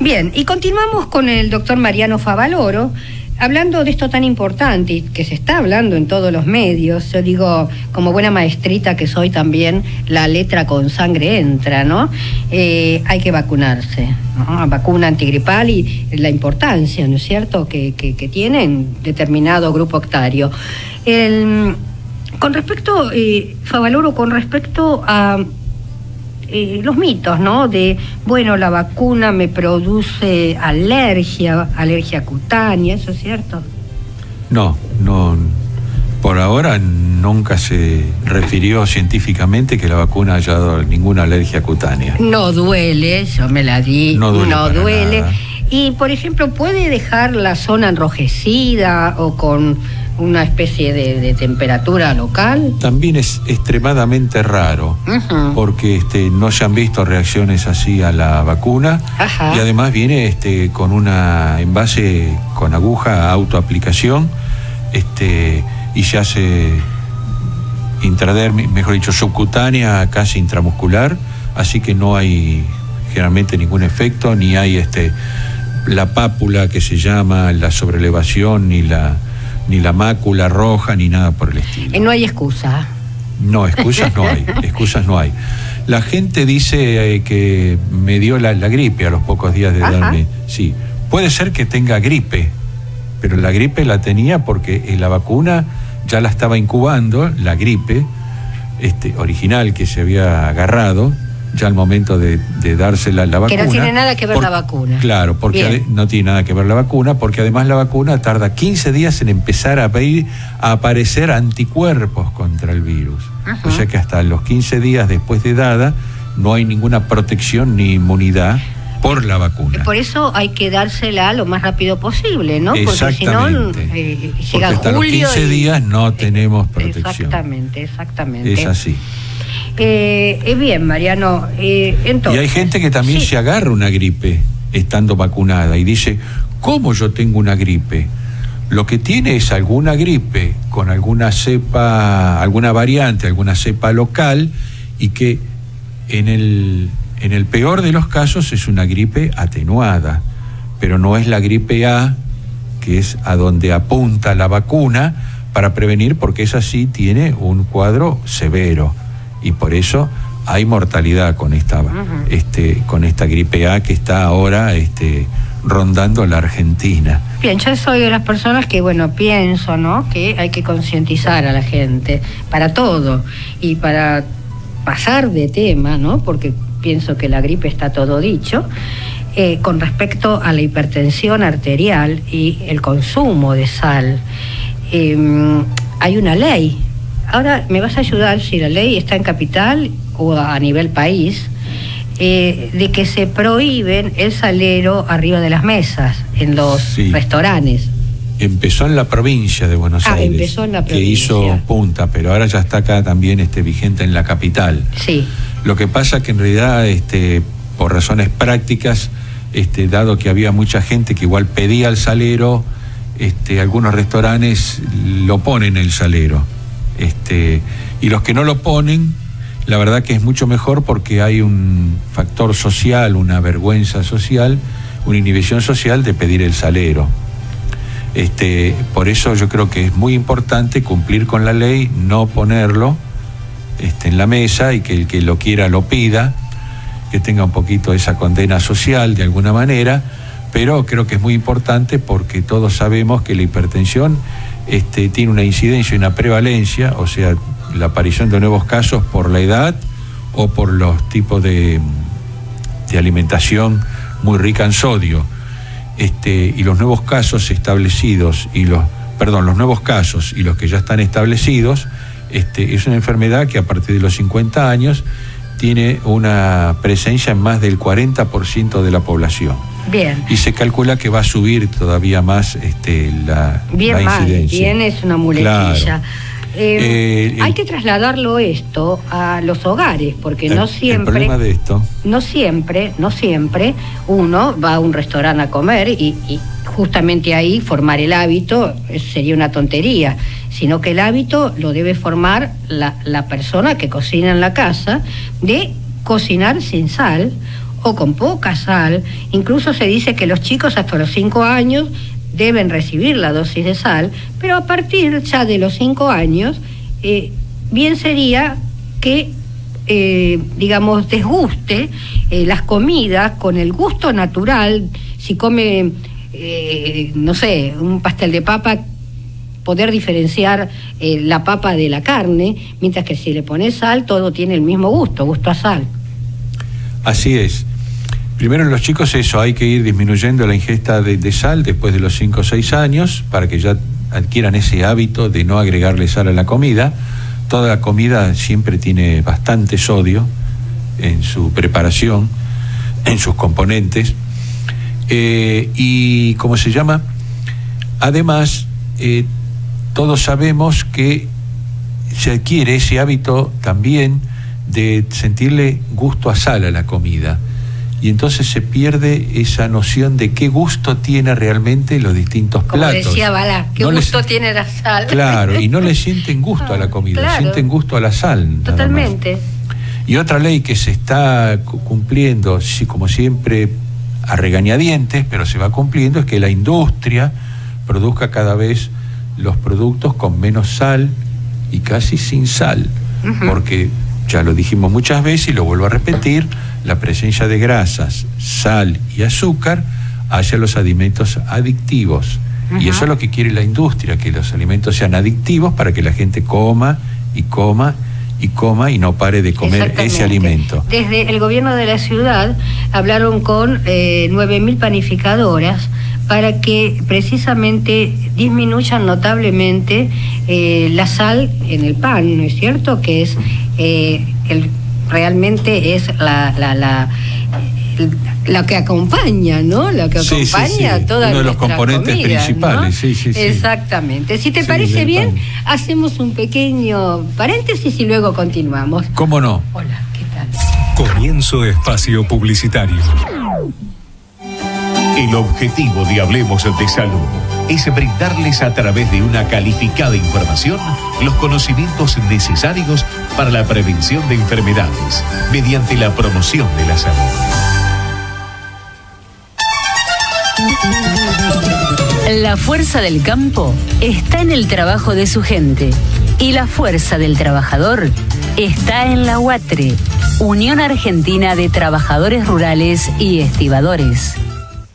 Bien, y continuamos con el doctor Mariano Favaloro, hablando de esto tan importante y que se está hablando en todos los medios. Yo digo, como buena maestrita que soy también, la letra con sangre entra, ¿no? Hay que vacunarse, ¿no? Vacuna antigripal y la importancia, ¿no es cierto?, que tiene en determinado grupo etario. Con respecto, Favaloro, con respecto a los mitos, ¿no? De, bueno, la vacuna me produce alergia cutánea, ¿eso es cierto? No, por ahora nunca se refirió científicamente que la vacuna haya dado ninguna alergia cutánea. No duele, yo me la di, no duele. Y, por ejemplo, ¿puede dejar la zona enrojecida o con una especie de temperatura local. También es extremadamente raro, porque no se han visto reacciones así a la vacuna. Ajá. Y además viene con una envase con aguja autoaplicación, y se hace intradermis, mejor dicho, subcutánea, casi intramuscular, así que no hay generalmente ningún efecto, ni hay la pápula que se llama, la sobrelevación, ni la mácula roja, ni nada por el estilo. No hay excusa. No, excusas no hay, excusas no hay. La gente dice que me dio la gripe a los pocos días de darme. Sí, puede ser que tenga gripe, pero la gripe la tenía porque la vacuna ya la estaba incubando, la gripe original que se había agarrado, ya al momento de dársela la vacuna. Que no tiene nada que ver la vacuna. Claro, porque no tiene nada que ver la vacuna, porque además la vacuna tarda 15 días en empezar a aparecer anticuerpos contra el virus. O sea que hasta los 15 días después de dada no hay ninguna protección ni inmunidad por la vacuna. Por eso hay que dársela lo más rápido posible, ¿no? Porque si no, llega hasta julio los 15 días no tenemos protección. Exactamente. Es así. Bien, Mariano. Entonces, y hay gente que también se agarra una gripe estando vacunada y dice, ¿cómo yo tengo una gripe? Lo que tiene es alguna gripe con alguna cepa, alguna variante, alguna cepa local, y que en el peor de los casos es una gripe atenuada, pero no es la gripe A, que es a donde apunta la vacuna para prevenir, porque esa sí tiene un cuadro severo. Y por eso hay mortalidad con esta gripe A que está ahora rondando la Argentina. Bien, yo soy de las personas que, pienso, ¿no?, que hay que concientizar a la gente para todo y para pasar de tema, ¿no?, porque pienso que la gripe está todo dicho, con respecto a la hipertensión arterial y el consumo de sal. Hay una ley. Ahora me vas a ayudar si la ley está en Capital o a nivel país, de que se prohíben el salero arriba de las mesas en los restaurantes. Empezó en la provincia de Buenos Aires, empezó en la provincia, que hizo punta, pero ahora ya está acá también vigente en la capital. Sí. Lo que pasa que en realidad, por razones prácticas, dado que había mucha gente que igual pedía el salero, algunos restaurantes lo ponen el salero. Y los que no lo ponen, la verdad que es mucho mejor porque hay un factor social, una vergüenza social, una inhibición social de pedir el salero. Por eso yo creo que es muy importante cumplir con la ley, no ponerlo en la mesa, y que el que lo quiera lo pida, que tenga un poquito esa condena social de alguna manera, pero creo que es muy importante porque todos sabemos que la hipertensión tiene una incidencia y una prevalencia, o sea, la aparición de nuevos casos por la edad o por los tipos de alimentación muy rica en sodio. Y los nuevos casos establecidos los nuevos casos y los que ya están establecidos, es una enfermedad que a partir de los 50 años tiene una presencia en más del 40% de la población. Bien. Y se calcula que va a subir todavía más la incidencia. Bien, es una muletilla. Claro. Hay que trasladarlo esto a los hogares, porque no siempre. El problema de esto. No siempre uno va a un restaurante a comer y justamente ahí formar el hábito sería una tontería, sino que el hábito lo debe formar la persona que cocina en la casa, de cocinar sin sal o con poca sal. Incluso se dice que los chicos hasta los 5 años deben recibir la dosis de sal, pero a partir ya de los 5 años, bien sería que, desguste las comidas con el gusto natural. Si come, un pastel de papa, poder diferenciar la papa de la carne, mientras que si le pones sal, todo tiene el mismo gusto a sal. Así es. Primero en los chicos hay que ir disminuyendo la ingesta de sal después de los 5 o 6 años para que ya adquieran ese hábito de no agregarle sal a la comida. Toda la comida siempre tiene bastante sodio en su preparación, en sus componentes. Además, todos sabemos que se adquiere ese hábito también de sentirle gusto a sal a la comida. Y entonces se pierde esa noción de qué gusto tiene realmente los distintos platos. Como decía Balá, qué gusto tiene la sal. Claro, y no le sienten gusto a la comida, claro, sienten gusto a la sal. Totalmente. Y otra ley que se está cumpliendo, sí, como siempre, a regañadientes, pero se va cumpliendo, es que la industria produzca cada vez los productos con menos sal y casi sin sal. Porque, ya lo dijimos muchas veces y lo vuelvo a repetir, la presencia de grasas, sal y azúcar hacia los alimentos adictivos. Y eso es lo que quiere la industria, que los alimentos sean adictivos para que la gente coma y coma y coma y no pare de comer ese alimento. Desde el gobierno de la ciudad hablaron con 9.000 panificadoras para que precisamente disminuyan notablemente la sal en el pan, ¿no es cierto? Que es realmente es la que acompaña, ¿no? La que acompaña toda uno de los componentes comida, principales, ¿no? Exactamente. Si te parece bien, hacemos un pequeño paréntesis y luego continuamos. ¿Cómo no? Hola, ¿qué tal? Comienzo espacio publicitario. El objetivo de Hablemos de Salud es brindarles a través de una calificada información los conocimientos necesarios para la prevención de enfermedades mediante la promoción de la salud. La fuerza del campo está en el trabajo de su gente y la fuerza del trabajador está en la UATRE, Unión Argentina de Trabajadores Rurales y Estibadores.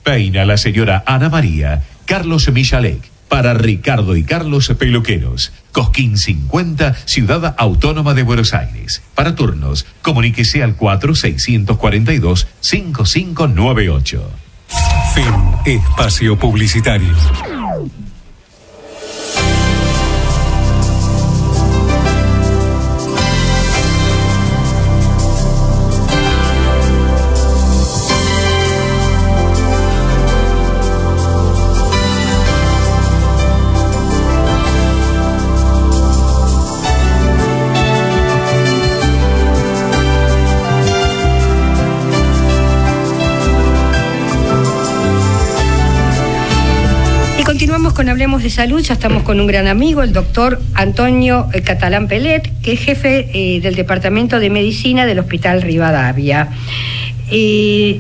Peina la señora Ana María Carlos Michalek para Ricardo y Carlos Peluqueros. Cosquín 50, Ciudad Autónoma de Buenos Aires. Para turnos, comuníquese al 4642-5598. Fin espacio publicitario. Con Hablemos de Salud, ya estamos con un gran amigo, el doctor Antonio Catalán Pelet, que es jefe del Departamento de Medicina del Hospital Rivadavia.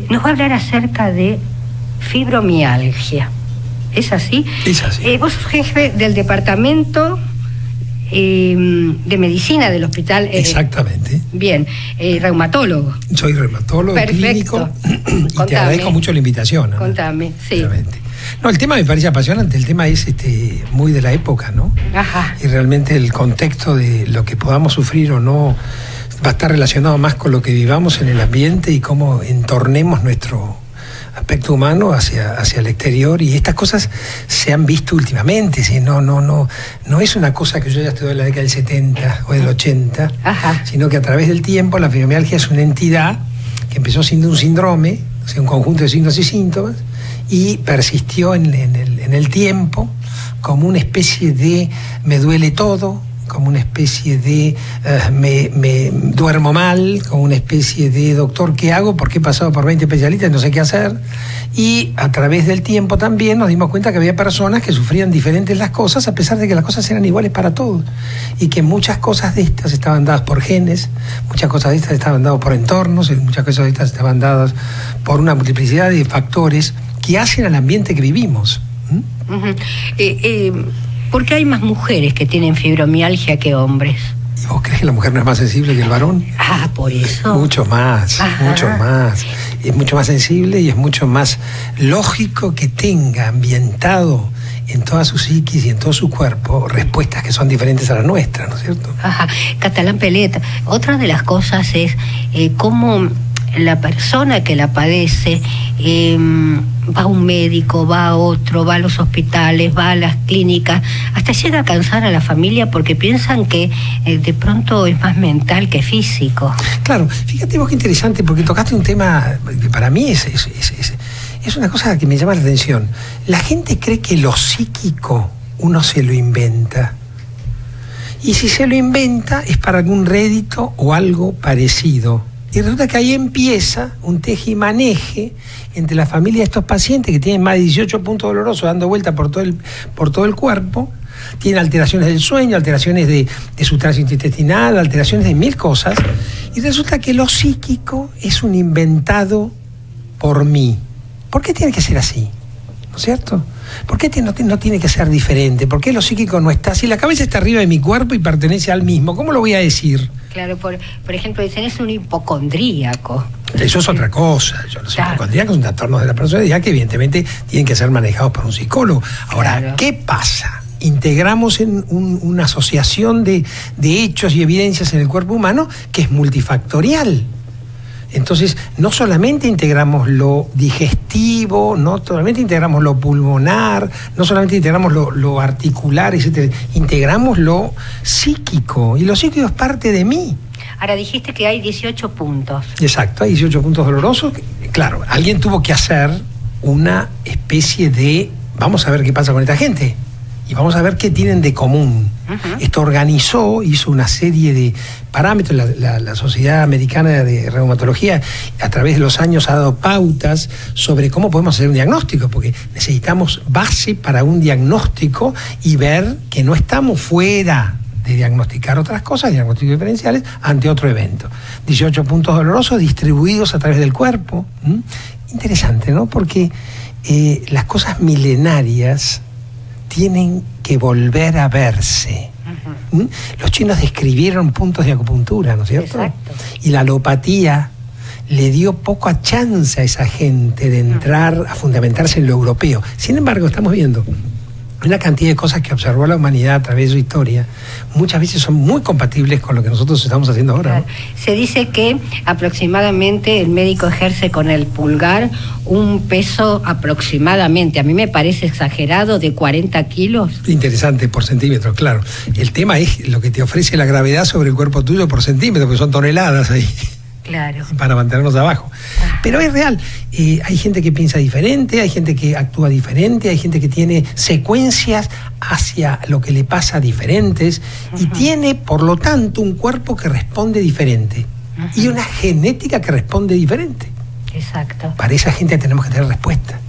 Nos va a hablar acerca de fibromialgia. ¿Es así? Es así. Vos sos jefe del Departamento de Medicina del Hospital. Exactamente. Bien, reumatólogo. Soy reumatólogo clínico. Y te agradezco mucho la invitación, Ana. Contame, sí. Realmente. No, el tema me parece apasionante, el tema es muy de la época, ¿no? Ajá. Y realmente el contexto de lo que podamos sufrir o no va a estar relacionado más con lo que vivamos en el ambiente y cómo entornemos nuestro aspecto humano hacia el exterior, y estas cosas se han visto últimamente, ¿sí? No es una cosa que yo ya estudié en la década del 70 o del 80, sino que a través del tiempo la fibromialgia es una entidad que empezó siendo un síndrome, o sea, un conjunto de signos y síntomas, y persistió en el tiempo como una especie de me duele todo, como una especie de me duermo mal, como una especie de doctor, ¿qué hago? Porque he pasado por 20 especialistas y no sé qué hacer. Y a través del tiempo también nos dimos cuenta que había personas que sufrían diferentes las cosas, a pesar de que las cosas eran iguales para todos, y que muchas cosas de estas estaban dadas por genes, muchas cosas de estas estaban dadas por entornos, y muchas cosas de estas estaban dadas por una multiplicidad de factores que hacen al ambiente que vivimos. ¿Por qué hay más mujeres que tienen fibromialgia que hombres? ¿Y vos crees que la mujer no es más sensible que el varón? Ah, por eso. Mucho más, mucho más. Es mucho más sensible y es mucho más lógico que tenga ambientado en toda su psiquis y en todo su cuerpo respuestas que son diferentes a las nuestras, ¿no es cierto? Ajá. Catalán Pelet, otra de las cosas es cómo la persona que la padece va a un médico, va a otro, va a los hospitales, va a las clínicas, hasta llega a cansar a la familia porque piensan que de pronto es más mental que físico. Claro, fíjate vos qué interesante, porque tocaste un tema que para mí es una cosa que me llama la atención. La gente cree que lo psíquico uno se lo inventa. Y si se lo inventa es para algún rédito o algo parecido. Y resulta que ahí empieza un tejimaneje entre la familia de estos pacientes que tienen más de 18 puntos dolorosos dando vuelta por todo el cuerpo. Tienen alteraciones del sueño, alteraciones de su tránsito intestinal, alteraciones de 1000 cosas. Y resulta que lo psíquico es un inventado por mí. ¿Por qué tiene que ser así? ¿No es cierto? ¿Por qué no tiene que ser diferente? ¿Por qué lo psíquico no está? Si la cabeza está arriba de mi cuerpo y pertenece al mismo, ¿cómo lo voy a decir? Claro, por ejemplo, dicen es un hipocondríaco. Eso es otra cosa. Los hipocondríacos son trastornos de la personalidad que evidentemente tienen que ser manejados por un psicólogo. Ahora, claro. ¿Qué pasa? Integramos en una asociación de hechos y evidencias en el cuerpo humano que es multifactorial. Entonces, no solamente integramos lo digestivo, no solamente integramos lo pulmonar, no solamente integramos lo articular, etc. Integramos lo psíquico, y lo psíquico es parte de mí. Ahora dijiste que hay 18 puntos. Exacto, hay 18 puntos dolorosos. Claro, alguien tuvo que hacer una especie de... Vamos a ver qué pasa con esta gente. Y vamos a ver qué tienen de común. Uh-huh. Esto hizo una serie de parámetros. La Sociedad Americana de Reumatología a través de los años ha dado pautas sobre cómo podemos hacer un diagnóstico, porque necesitamos base para un diagnóstico y ver que no estamos fuera de diagnosticar otras cosas, diagnósticos diferenciales, ante otro evento. 18 puntos dolorosos distribuidos a través del cuerpo. Interesante, ¿no? Porque las cosas milenarias tienen que volver a verse. Uh-huh. Los chinos describieron puntos de acupuntura, ¿no es cierto? Exacto. Y la alopatía le dio poca chance a esa gente de entrar a fundamentarse en lo europeo. Sin embargo, estamos viendo una cantidad de cosas que observó la humanidad a través de su historia, muchas veces son muy compatibles con lo que nosotros estamos haciendo ahora, ¿no? Se dice que aproximadamente el médico ejerce con el pulgar un peso aproximadamente, a mí me parece exagerado, de 40 kilos. Interesante, por centímetro, claro. El tema es lo que te ofrece la gravedad sobre el cuerpo tuyo por centímetro, porque son toneladas ahí. Claro. Para mantenernos abajo. Ajá. Pero es real. Hay gente que piensa diferente, hay gente que actúa diferente, hay gente que tiene secuencias hacia lo que le pasa diferentes. Ajá. Y tiene, por lo tanto, un cuerpo que responde diferente. Ajá. Y una genética que responde diferente. Exacto. Para esa gente tenemos que tener respuesta.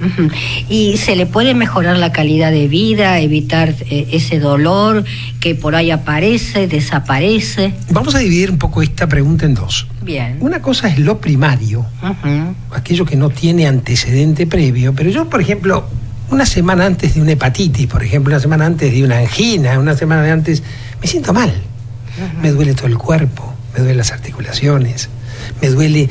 Uh-huh. ¿Y se le puede mejorar la calidad de vida, evitar ese dolor que por ahí aparece, desaparece? Vamos a dividir un poco esta pregunta en dos. Bien. Una cosa es lo primario, uh-huh, aquello que no tiene antecedente previo, pero yo, por ejemplo, una semana antes de una hepatitis, por ejemplo, una semana antes de una angina, una semana antes, me siento mal. Uh-huh. Me duele todo el cuerpo, me duelen las articulaciones, me duele,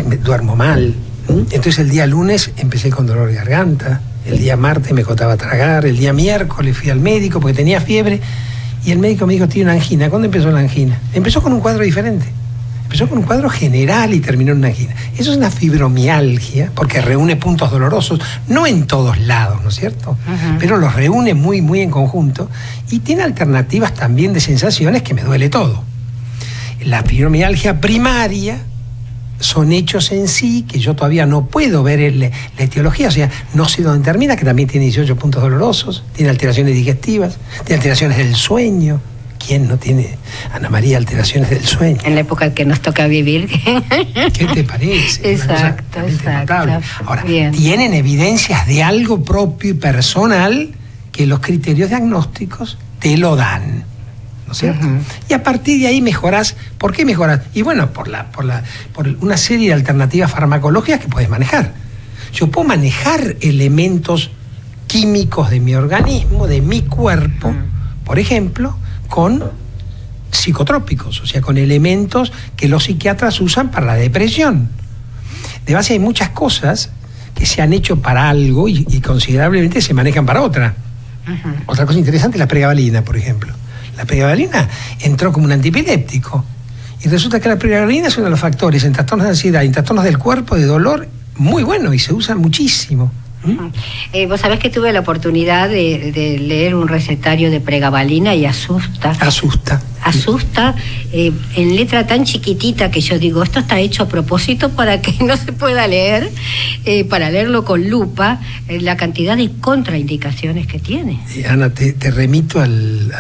me duermo mal. Entonces el día lunes empecé con dolor de garganta, el día martes me costaba tragar, el día miércoles fui al médico porque tenía fiebre y el médico me dijo, tiene una angina. ¿Cuándo empezó la angina? Empezó con un cuadro diferente, empezó con un cuadro general y terminó en una angina. Eso es una fibromialgia porque reúne puntos dolorosos, no en todos lados, ¿no es cierto? Uh-huh. Pero los reúne muy, muy en conjunto y tiene alternativas también de sensaciones que me duele todo. La fibromialgia primaria son hechos en sí que yo todavía no puedo ver la etiología, o sea, no sé dónde termina, que también tiene 18 puntos dolorosos, tiene alteraciones digestivas, tiene alteraciones del sueño. ¿Quién no tiene, Ana María, alteraciones del sueño? En la época que nos toca vivir. ¿Qué te parece? Exacto, exacto. Ahora, bien, tienen evidencias de algo propio y personal que los criterios diagnósticos te lo dan, ¿no es cierto? Uh-huh. Y a partir de ahí mejorás. ¿Por qué mejorás? Y bueno, por una serie de alternativas farmacológicas que puedes manejar. Yo puedo manejar elementos químicos de mi organismo, de mi cuerpo, por ejemplo, con psicotrópicos, o sea, con elementos que los psiquiatras usan para la depresión. De base hay muchas cosas que se han hecho para algo y considerablemente se manejan para otra. Uh-huh. Otra cosa interesante es la pregabalina, por ejemplo. La pregabalina entró como un antipiléptico y resulta que la pregabalina es uno de los factores en trastornos de ansiedad y en trastornos del cuerpo, de dolor, muy bueno y se usa muchísimo. Vos sabés que tuve la oportunidad de leer un recetario de pregabalina y asusta. asusta en letra tan chiquitita que yo digo, esto está hecho a propósito para que no se pueda leer, para leerlo con lupa, la cantidad de contraindicaciones que tiene. Ana, te remito al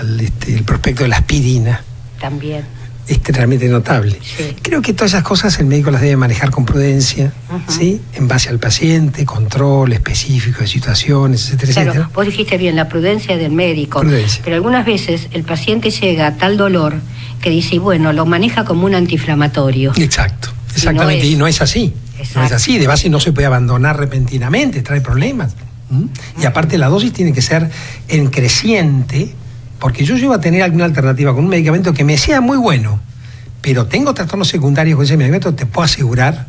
el prospecto de la aspirina. También. Es realmente notable. Sí. Creo que todas esas cosas el médico las debe manejar con prudencia, ¿sí? En base al paciente, control específico de situaciones, etcétera, Claro, etcétera. vos dijiste bien, la prudencia del médico. Prudencia. Pero algunas veces el paciente llega a tal dolor que dice, bueno, lo maneja como un antiinflamatorio. Exacto, exactamente, y no es así. Exacto. No es así, de base no se puede abandonar repentinamente, trae problemas. Y aparte la dosis tiene que ser en creciente, porque yo llego a tener alguna alternativa con un medicamento que me sea muy bueno, pero tengo trastornos secundarios con ese medicamento, te puedo asegurar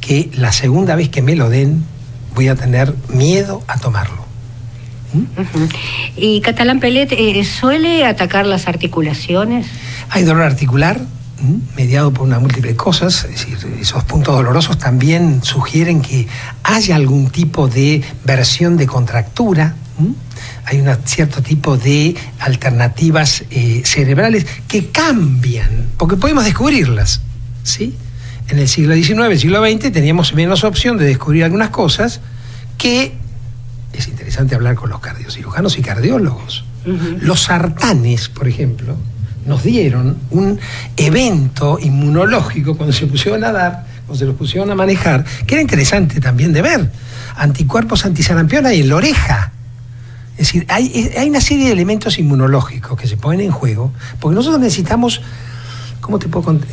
que la segunda vez que me lo den voy a tener miedo a tomarlo. ¿Y Catalán Pellet suele atacar las articulaciones? Hay dolor articular, mediado por una múltiple cosas, es decir, esos puntos dolorosos también sugieren que haya algún tipo de versión de contractura. Hay un cierto tipo de alternativas cerebrales que cambian, porque podemos descubrirlas, ¿sí? En el siglo XIX, el siglo XX, teníamos menos opción de descubrir algunas cosas que es interesante hablar con los cardiocirujanos y cardiólogos. Los sartanes, por ejemplo, nos dieron un evento inmunológico cuando se pusieron a dar, cuando se los pusieron a manejar, que era interesante también de ver. Anticuerpos antisarampión hay en la oreja. Es decir, hay una serie de elementos inmunológicos que se ponen en juego, porque nosotros necesitamos, ¿cómo te puedo contar?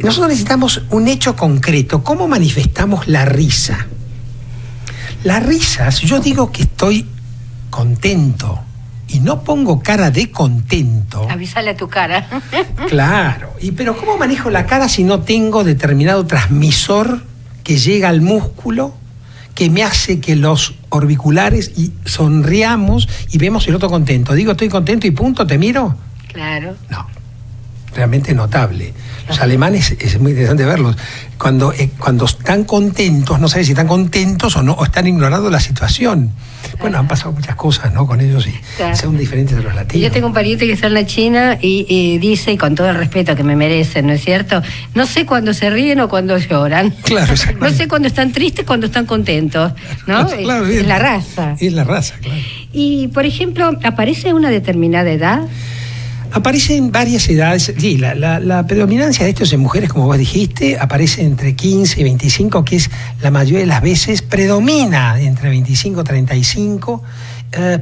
Nosotros necesitamos un hecho concreto. ¿Cómo manifestamos la risa? Las risas, yo digo que estoy contento y no pongo cara de contento. Avísale a tu cara. Claro, pero ¿cómo manejo la cara si no tengo determinado transmisor que llega al músculo, que me hace que los orbiculares y sonriamos y vemos el otro contento? Digo, estoy contento y punto, ¿te miro? Claro. No, realmente notable. Los alemanes, es muy interesante verlos, cuando están contentos, no sabes si están contentos o no, o están ignorando la situación. Bueno, han pasado muchas cosas, ¿no?, con ellos, y claro, son diferentes de los latinos. Yo tengo un pariente que está en la China y dice, y con todo el respeto que me merecen, ¿no es cierto? No sé cuándo se ríen o cuándo lloran. Claro, exactamente. No sé cuándo están tristes, cuando están contentos, ¿no? Claro, es la raza. Es la raza, claro. Y, por ejemplo, ¿aparece a una determinada edad? Aparece en varias edades. Sí, la predominancia de esto es en mujeres, como vos dijiste, aparece entre 15 y 25, que es la mayoría de las veces, predomina entre 25 y 35,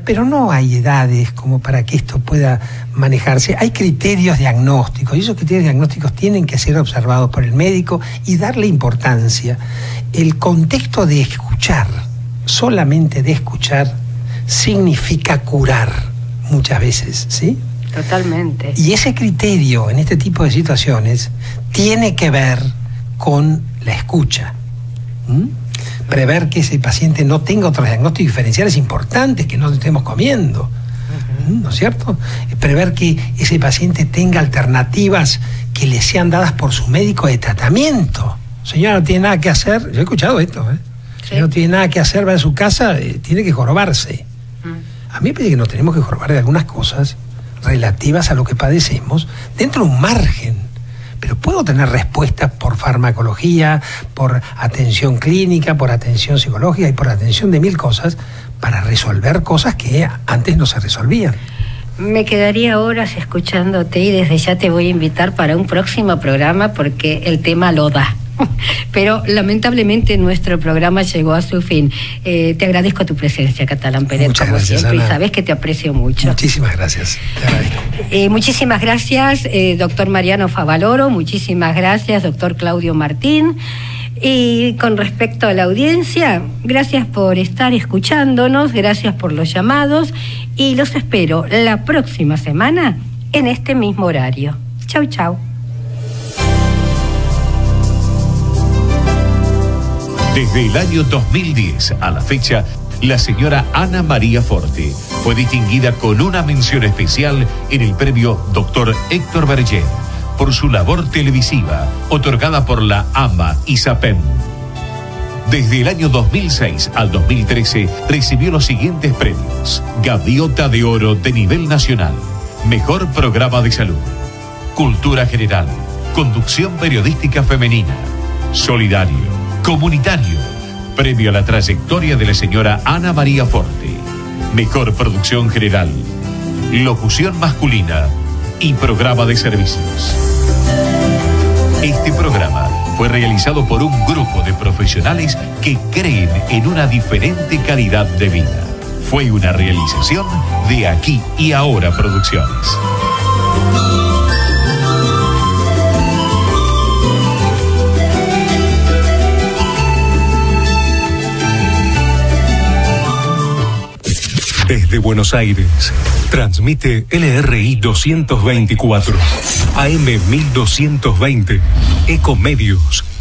pero no hay edades como para que esto pueda manejarse. Hay criterios diagnósticos, y esos criterios diagnósticos tienen que ser observados por el médico y darle importancia. El contexto de escuchar, solamente de escuchar, significa curar muchas veces, ¿sí? Totalmente. Y ese criterio en este tipo de situaciones tiene que ver con la escucha. Prever que ese paciente no tenga otros diagnósticos diferenciales importantes que no estemos comiendo, ¿no es cierto? Prever que ese paciente tenga alternativas que le sean dadas por su médico de tratamiento. Señora, no tiene nada que hacer, yo he escuchado esto, Sí. No tiene nada que hacer, va a su casa, tiene que jorobarse. A mí me parece que nos tenemos que jorobar de algunas cosas relativas a lo que padecemos dentro de un margen, pero puedo tener respuestas por farmacología, por atención clínica, por atención psicológica y por atención de 1000 cosas para resolver cosas que antes no se resolvían. Me quedaría horas escuchándote y desde ya te voy a invitar para un próximo programa porque el tema lo da. Pero lamentablemente nuestro programa llegó a su fin. Te agradezco tu presencia, Catalán Pellet, Muchas como gracias, siempre, Ana. y sabes que te aprecio mucho. Muchísimas gracias, te agradezco. Muchísimas gracias, doctor Mariano Favaloro, muchísimas gracias, doctor Claudio Martín. Y con respecto a la audiencia, gracias por estar escuchándonos, gracias por los llamados y los espero la próxima semana en este mismo horario. Chau, chau. Desde el año 2010 a la fecha, la señora Ana María Forte fue distinguida con una mención especial en el premio Dr. Héctor Berger por su labor televisiva, otorgada por la AMA y SAPEM. Desde el año 2006 al 2013 recibió los siguientes premios: Gaviota de Oro de nivel nacional, Mejor programa de salud. Cultura general. Conducción periodística femenina. Solidario. Comunitario. Premio a la trayectoria de la señora Ana María Forte. Mejor producción general. Locución masculina. Y programa de servicios. Este programa fue realizado por un grupo de profesionales que creen en una diferente calidad de vida. Fue una realización de Aquí y Ahora Producciones. Desde Buenos Aires, transmite LRI 224, AM 1220, Ecomedios.